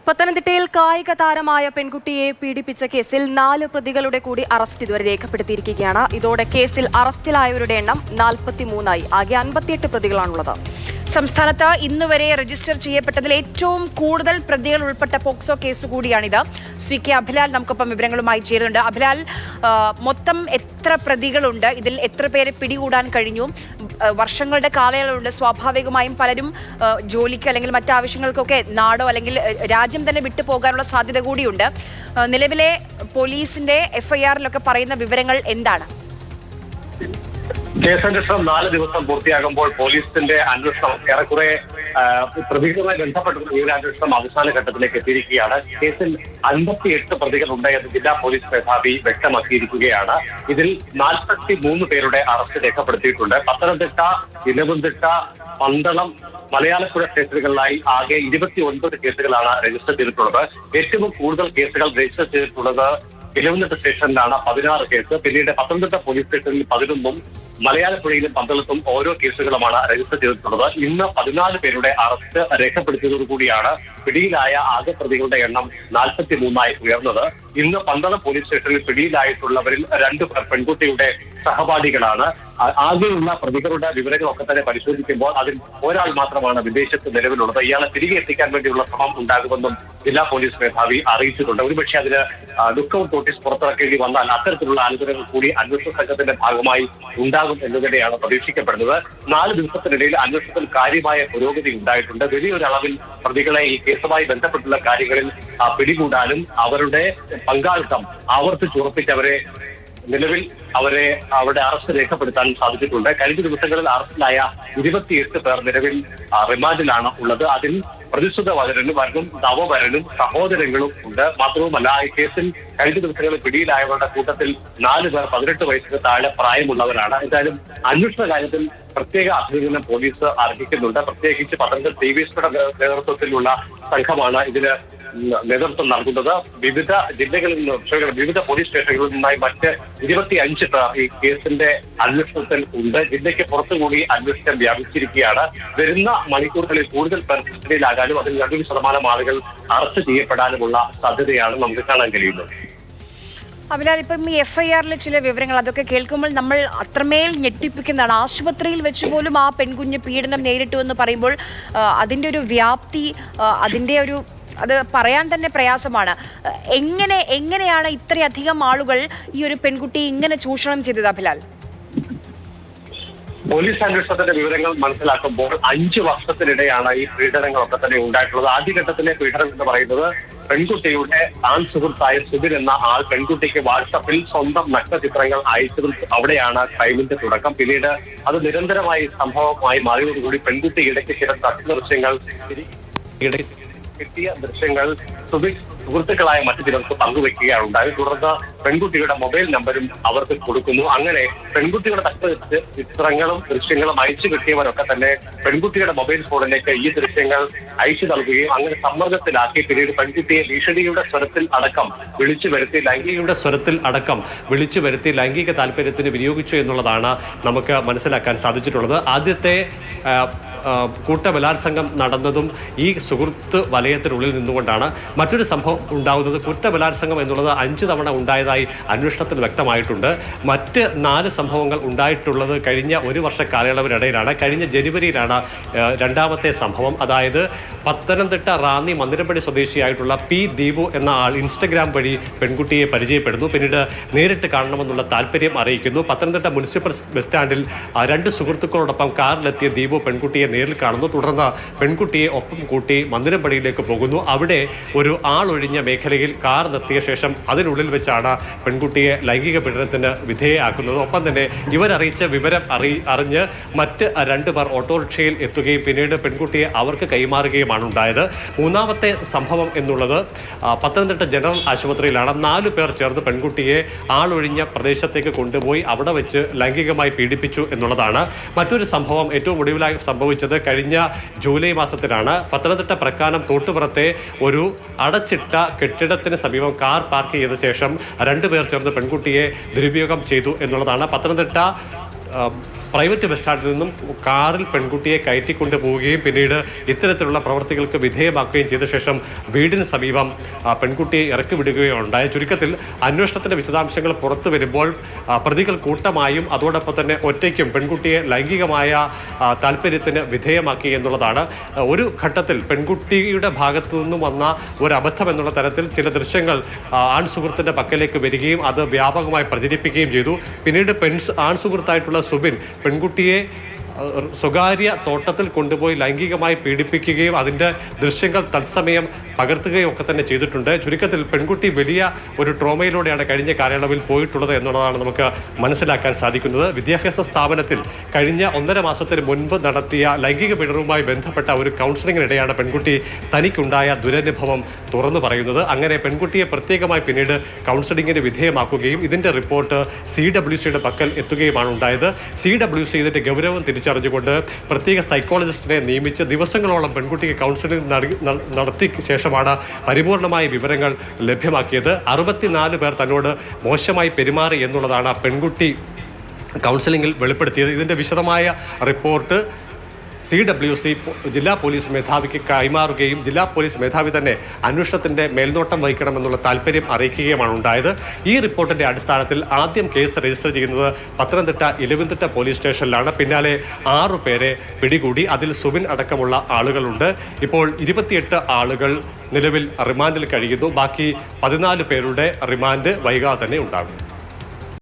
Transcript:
പത്തനംതിട്ടയിൽ കായിക താരമായ പെൺകുട്ടിയെ പീഡിപ്പിച്ച കേസിൽ 4 പ്രതികളുടെ കൂടി അറസ്റ്റ് ഇതുവരെ രേഖപ്പെടുത്തിയിരിക്കുകയാണ്. ഇതോടെ കേസിൽ അറസ്റ്റിലായവരുടെ എണ്ണം 43ആയി. ആകെ 58 പ്രതികളാണുള്ളത്. സംസ്ഥാനത്ത് ഇന്നുവരെ രജിസ്റ്റർ ചെയ്യപ്പെട്ടതിൽ ഏറ്റവും കൂടുതൽ പ്രതികൾ ഉൾപ്പെട്ട പോക്സോ കേസ് കൂടിയാണിത്. ശ്രീ കെ അഭിലാൽ നമുക്കൊപ്പം വിവരങ്ങളുമായി ചേരുന്നുണ്ട്. അഭിലാൽ, മൊത്തം എത്ര പ്രതികളുണ്ട്? ഇതിൽ എത്ര പേരെ പിടികൂടാൻ കഴിഞ്ഞു? വർഷങ്ങളുടെ കാലയളവുണ്ട്. സ്വാഭാവികമായും പലരും ജോലിക്ക് അല്ലെങ്കിൽ മറ്റാവശ്യങ്ങൾക്കൊക്കെ നാടോ അല്ലെങ്കിൽ രാജ്യം തന്നെ വിട്ടു പോകാനുള്ള സാധ്യത കൂടിയുണ്ട്. നിലവിലെ പോലീസിന്റെ എഫ്ഐആറിലൊക്കെ പറയുന്ന വിവരങ്ങൾ എന്താണ്? കേസന്വേഷണം 4 ദിവസം പൂർത്തിയാകുമ്പോൾ പോലീസിന്റെ അന്വേഷണം ഏറെക്കുറെ പ്രതികളുമായി ബന്ധപ്പെട്ടുള്ള വിവരാന്വേഷണം അവസാന ഘട്ടത്തിലേക്ക് എത്തിയിരിക്കുകയാണ്. കേസിൽ 58 പ്രതികളുണ്ട് എന്ന് ജില്ലാ പോലീസ് മേധാവി വ്യക്തമാക്കിയിരിക്കുകയാണ്. ഇതിൽ 43 പേരുടെ അറസ്റ്റ് രേഖപ്പെടുത്തിയിട്ടുണ്ട്. പത്തനംതിട്ട, ഇലവുംതിട്ട, പന്തളം, മലയാളപ്പുഴ സ്റ്റേഷനുകളിലായി ആകെ 29 കേസുകളാണ് രജിസ്റ്റർ ചെയ്തിട്ടുള്ളത്. ഏറ്റവും കൂടുതൽ കേസുകൾ രജിസ്റ്റർ ചെയ്തിട്ടുള്ളത് ഇലവുംതിട്ട സ്റ്റേഷനിലാണ്, 16 കേസ്. പിന്നീട് പത്തനംതിട്ട പോലീസ് സ്റ്റേഷനിൽ 11ഉം മലയാളപ്പുഴയിലും പന്തളത്തും ഓരോ കേസുകളുമാണ് രജിസ്റ്റർ ചെയ്തിട്ടുള്ളത്. ഇന്ന് 14 പേരുടെ അറസ്റ്റ് രേഖപ്പെടുത്തിയതോടുകൂടിയാണ് പിടിയിലായ ആകെ പ്രതികളുടെ എണ്ണം 43ആയി ഉയർന്നത്. ഇന്ന് പന്തളം പോലീസ് സ്റ്റേഷനിൽ പിടിയിലായിട്ടുള്ളവരിൽ 2 പേർ പെൺകുട്ടിയുടെ സഹപാഠികളാണ്. ആകെയുള്ള പ്രതികളുടെ വിവരങ്ങളൊക്കെ തന്നെ പരിശോധിക്കുമ്പോൾ അതിൽ ഒരാൾ മാത്രമാണ് വിദേശത്ത് നിലവിലുള്ളത്. ഇയാളെ തിരികെ എത്തിക്കാൻ വേണ്ടിയുള്ള ശ്രമം ഉണ്ടാകുമെന്നും ജില്ലാ പോലീസ് മേധാവി അറിയിച്ചിട്ടുണ്ട്. ഒരുപക്ഷെ അതിന് ലുക്കൌട്ട് നോട്ടീസ് പുറത്തിറക്കേണ്ടി വന്നാൽ അത്തരത്തിലുള്ള ആലോചനകൾ കൂടി അന്വേഷണ സംഘത്തിന്റെ ഭാഗമായി ഉണ്ടാകും എന്നുതന്നെയാണ് പ്രതീക്ഷിക്കപ്പെടുന്നത്. 4 ദിവസത്തിനിടയിൽ അന്വേഷണത്തിൽ കാര്യമായ പുരോഗതി ഉണ്ടായിട്ടുണ്ട്. വലിയൊരു അളവിൽ പ്രതികളെ ഈ കേസുമായി ബന്ധപ്പെട്ടുള്ള കാര്യങ്ങളിൽ പിടികൂടാനും അവരുടെ പങ്കാളിത്തം ആവർത്തിച്ചുറപ്പിച്ചവരെ നിലവിൽ അവരുടെ അറസ്റ്റ് രേഖപ്പെടുത്താനും സാധിച്ചിട്ടുണ്ട്. കഴിഞ്ഞ ദിവസങ്ങളിൽ അറസ്റ്റിലായ 28 പേർ നിലവിൽ റിമാൻഡിലാണ് ഉള്ളത്. അതിൽ പ്രതിസുതവരനും നവവരനും സഹോദരങ്ങളും ഉണ്ട്. മാത്രവുമല്ല, ഈ കേസിൽ കഴിഞ്ഞ ദിവസങ്ങളിൽ പിടിയിലായവരുടെ കൂട്ടത്തിൽ 4 പേർ 18 വയസ്സിന് താഴെ പ്രായമുള്ളവരാണ്. എന്തായാലും അന്വേഷണ കാര്യത്തിൽ പ്രത്യേക അഭിനന്ദനം പോലീസ് അർഹിക്കുന്നുണ്ട്. പ്രത്യേകിച്ച് പത്തനംതിട്ട ഡിവൈഎസ്പിയുടെ നേതൃത്വത്തിലുള്ള സംഘമാണ് ഇതിന് നേതൃത്വം നൽകുന്നത്. വിവിധ ജില്ലകളിൽ നിന്ന്, വിവിധ പോലീസ് സ്റ്റേഷനുകളിൽ നിന്നായി മറ്റ് 25 പേർ ഈ കേസിന്റെ അന്വേഷണത്തിൽ ഉണ്ട്. ജില്ലയ്ക്ക് പുറത്തുകൂടി അന്വേഷണം വ്യാപിച്ചിരിക്കുകയാണ്. വരുന്ന മണിക്കൂറുകളിൽ കൂടുതൽ പേർ കസ്റ്റഡിയിലാകാനും അതിൽ 2% ആളുകൾ അറസ്റ്റ് ചെയ്യപ്പെടാനുമുള്ള സാധ്യതയാണ് നമുക്ക് കാണാൻ കഴിയുന്നത്. അതിനാൽ ഇപ്പം ഈ എഫ്ഐആറിലെ ചില വിവരങ്ങൾ അതൊക്കെ കേൾക്കുമ്പോൾ നമ്മൾ അത്രമേൽ ഞെട്ടിപ്പിക്കുന്നതാണ്. ആശുപത്രിയിൽ വെച്ച് പോലും ആ പെൺകുഞ്ഞ് പീഡനം നേരിട്ടു എന്ന് പറയുമ്പോൾ അതിൻ്റെ ഒരു വ്യാപ്തി, അതിൻ്റെ ഒരു അത് പറയാൻ തന്നെ പ്രയാസമാണ്. എങ്ങനെയാണ് ഇത്രയധികം ആളുകൾ ഈ ഒരു പെൺകുട്ടിയെ ഇങ്ങനെ ചൂഷണം ചെയ്തത് അഭിലാൽ? പോലീസ് അന്വേഷണത്തിന്റെ വിവരങ്ങൾ മനസ്സിലാക്കുമ്പോൾ 5 വർഷത്തിനിടെയാണ് ഈ പീഡനങ്ങളൊക്കെ തന്നെ ഉണ്ടായിട്ടുള്ളത്. ആദ്യഘട്ടത്തിലെ പീഡനം എന്ന് പറയുന്നത് പെൺകുട്ടിയുടെ ആൺ സുഹൃത്തായ സുബിൻ എന്ന ആൾ പെൺകുട്ടിക്ക് വാട്സപ്പിൽ സ്വന്തം നഗ്നചിത്രങ്ങൾ അയച്ചതും അവിടെയാണ് ക്രൈമിന്റെ തുടക്കം. പിന്നീട് അത് നിരന്തരമായി സംഭവമായി മാറിയതോടുകൂടി പെൺകുട്ടി ഇടയ്ക്ക് ചില ദൃശ്യങ്ങൾ കിട്ടിയ ദൃശ്യങ്ങൾ സുഹൃത്തുക്കളായ മറ്റു ചിലർക്ക് പങ്കുവെക്കുകയാണ് ഉണ്ടായത്. തുടർന്ന് പെൺകുട്ടിയുടെ മൊബൈൽ നമ്പരും അവർക്ക് കൊടുക്കുന്നു. അങ്ങനെ പെൺകുട്ടിയുടെ ചിത്രങ്ങളും ദൃശ്യങ്ങളും അയച്ചു കിട്ടിയവരൊക്കെ തന്നെ പെൺകുട്ടിയുടെ മൊബൈൽ ഫോണിലേക്ക് ഈ ദൃശ്യങ്ങൾ അയച്ചു നൽകുകയും അങ്ങനെ സമ്മർദ്ദത്തിലാക്കി പിന്നീട് പെൺകുട്ടിയെ ഭീഷണിയുടെ സ്വരത്തിൽ അടക്കം വിളിച്ചു വരുത്തി ലൈംഗിക താല്പര്യത്തിന് വിനിയോഗിച്ചു എന്നുള്ളതാണ് നമുക്ക് മനസ്സിലാക്കാൻ സാധിച്ചിട്ടുള്ളത്. ആദ്യത്തെ കൂട്ടബലാത്സംഗം നടന്നതും ഈ സുഹൃത്ത് വലയത്തിനുള്ളിൽ നിന്നുകൊണ്ടാണ്. മറ്റൊരു സംഭവം ഉണ്ടാകുന്നത് കുറ്റബലാത്സംഗം എന്നുള്ളത് 5 തവണ ഉണ്ടായതായി അന്വേഷണത്തിൽ വ്യക്തമായിട്ടുണ്ട്. മറ്റ് 4 സംഭവങ്ങൾ ഉണ്ടായിട്ടുള്ളത് കഴിഞ്ഞ 1 വർഷ കാലയളവിനിടയിലാണ്. കഴിഞ്ഞ ജനുവരിയിലാണ് രണ്ടാമത്തെ സംഭവം. അതായത് പത്തനംതിട്ട റാന്നി മന്ദിരപ്പടി സ്വദേശിയായിട്ടുള്ള പി ദീപു എന്ന ആൾ ഇൻസ്റ്റഗ്രാം വഴി പെൺകുട്ടിയെ പരിചയപ്പെടുന്നു. പിന്നീട് നേരിട്ട് കാണണമെന്നുള്ള താല്പര്യം അറിയിക്കുന്നു. പത്തനംതിട്ട മുനിസിപ്പൽ ബസ് സ്റ്റാൻഡിൽ 2 സുഹൃത്തുക്കളോടൊപ്പം കാറിലെത്തിയ ദീപു പെൺകുട്ടിയെ നേരിൽ കാണുന്നു. തുടർന്ന് പെൺകുട്ടിയെ ഒപ്പം കൂട്ടി മന്ദിരപ്പടിയിലേക്ക് പോകുന്നു. അവിടെ ഒരു ആളൊഴിഞ്ഞ മേഖലയിൽ കാർ നിർത്തിയ ശേഷം അതിനുള്ളിൽ വെച്ചാണ് പെൺകുട്ടിയെ ലൈംഗിക പീഡനത്തിന് വിധേയയാക്കുന്നത്. ഒപ്പം തന്നെ ഇവരറിയിച്ച വിവരം അറിഞ്ഞ് മറ്റ് 2 പേർ ഓട്ടോറിക്ഷയിൽ എത്തുകയും പിന്നീട് പെൺകുട്ടിയെ അവർക്ക് കൈമാറുകയുമാണ് ഉണ്ടായത്. മൂന്നാമത്തെ സംഭവം എന്നുള്ളത് പത്തനംതിട്ട ജനറൽ ആശുപത്രിയിലാണ്. 4 പേർ ചേർന്ന് പെൺകുട്ടിയെ ആളൊഴിഞ്ഞ പ്രദേശത്തേക്ക് കൊണ്ടുപോയി അവിടെ വെച്ച് ലൈംഗികമായി പീഡിപ്പിച്ചു എന്നുള്ളതാണ്. മറ്റൊരു സംഭവം ഏറ്റവും ഒടുവിലായി സംഭവിച്ചത് കഴിഞ്ഞ ജൂലൈ മാസത്തിലാണ്. പത്തനംതിട്ട പ്രക്കാനം തോട്ടുപുറത്തെ ഒരു അടച്ചിട്ട കെട്ടിടത്തിന് സമീപം കാർ പാർക്ക് ചെയ്ത ശേഷം 2 പേർ ചേർന്ന് പെൺകുട്ടിയെ ദുരുപയോഗം ചെയ്തു എന്നുള്ളതാണ്. പത്തനംതിട്ട പ്രൈവറ്റ് ബസ് സ്റ്റാൻഡിൽ നിന്നും കാറിൽ പെൺകുട്ടിയെ കയറ്റിക്കൊണ്ട് പോവുകയും പിന്നീട് ഇത്തരത്തിലുള്ള പ്രവർത്തികൾക്ക് വിധേയമാക്കുകയും ചെയ്ത ശേഷം വീടിന് സമീപം പെൺകുട്ടിയെ ഇറക്കി വിടുകയും ഉണ്ടായ. ചുരുക്കത്തിൽ അന്വേഷണത്തിന്റെ വിശദാംശങ്ങൾ പുറത്തു വരുമ്പോൾ പ്രതികൾ കൂട്ടമായും അതോടൊപ്പം തന്നെ ഒറ്റയ്ക്കും പെൺകുട്ടിയെ ലൈംഗികമായ താല്പര്യത്തിന് വിധേയമാക്കി എന്നുള്ളതാണ്. ഒരു ഘട്ടത്തിൽ പെൺകുട്ടിയുടെ ഭാഗത്തു നിന്നും വന്ന ഒരു അബദ്ധം എന്നുള്ള തരത്തിൽ ചില ദൃശ്യങ്ങൾ ആൺ സുഹൃത്തിന്റെ പക്കലേക്ക് വരികയും അത് വ്യാപകമായി പ്രചരിപ്പിക്കുകയും ചെയ്തു. പിന്നീട് ആൺ സുഹൃത്തായിട്ടുള്ള സുബിൻ പെൺകുട്ടിയെ സ്വകാര്യ തോട്ടത്തിൽ കൊണ്ടുപോയി ലൈംഗികമായി പീഡിപ്പിക്കുകയും അതിൻ്റെ ദൃശ്യങ്ങൾ തത്സമയം പകർത്തുകയും ഒക്കെ തന്നെ ചെയ്തിട്ടുണ്ട്. ചുരുക്കത്തിൽ പെൺകുട്ടി വലിയ ഒരു ട്രോമയിലൂടെയാണ് കഴിഞ്ഞ കാലയളവിൽ പോയിട്ടുള്ളത് എന്നുള്ളതാണ് നമുക്ക് മനസ്സിലാക്കാൻ സാധിക്കുന്നത്. വിദ്യാഭ്യാസ സ്ഥാപനത്തിൽ കഴിഞ്ഞ 1.5 മാസത്തിന് മുൻപ് നടത്തിയ ലൈംഗിക പീഡനവുമായി ബന്ധപ്പെട്ട ഒരു കൗൺസിലിങ്ങിനിടെയാണ് പെൺകുട്ടി തനിക്കുണ്ടായ ദുരനുഭവം തുറന്നു പറയുന്നത്. അങ്ങനെ പെൺകുട്ടിയെ പ്രത്യേകമായി പിന്നീട് കൗൺസിലിങ്ങിന് വിധേയമാക്കുകയും ഇതിൻ്റെ റിപ്പോർട്ട് CWCയുടെ പക്കൽ എത്തുകയുമാണ് ഉണ്ടായത്. CWC ഇതിൻ്റെ ഗൗരവം തിരിച്ചറിഞ്ഞുകൊണ്ട് പ്രത്യേക സൈക്കോളജിസ്റ്റിനെ നിയമിച്ച് ദിവസങ്ങളോളം പെൺകുട്ടിക്ക് കൗൺസിലിംഗ് നടത്തിയ ശേഷമാണ് പരിപൂർണമായ വിവരങ്ങൾ ലഭ്യമാക്കിയത്. 64 പേർ തന്നോട് മോശമായി പെരുമാറി എന്നുള്ളതാണ് പെൺകുട്ടി കൗൺസിലിംഗിൽ വെളിപ്പെടുത്തിയത്. ഇതിൻ്റെ വിശദമായ റിപ്പോർട്ട് CWC ജില്ലാ പോലീസ് മേധാവിക്ക് കൈമാറുകയും ജില്ലാ പോലീസ് മേധാവി തന്നെ അന്വേഷണത്തിന്റെ മേൽനോട്ടം വഹിക്കണമെന്നുള്ള താല്പര്യം അറിയിക്കുകയുമാണ് ഉണ്ടായത്. ഈ റിപ്പോർട്ടിന്റെ അടിസ്ഥാനത്തിൽ ആദ്യം കേസ് രജിസ്റ്റർ ചെയ്യുന്നത് പത്തനംതിട്ട ഇലവിന്തിട്ട പോലീസ് സ്റ്റേഷനിലാണ്. പിന്നാലെ 6 പേരെ പിടികൂടി. അതിൽ സുബിൻ അടക്കമുള്ള ആളുകളുണ്ട്. ഇപ്പോൾ 28 ആളുകൾ നിലവിൽ റിമാൻഡിൽ കഴിയുന്നു. ബാക്കി 14 പേരുടെ റിമാൻഡ് വൈകാതെ തന്നെ ഉണ്ടാകും.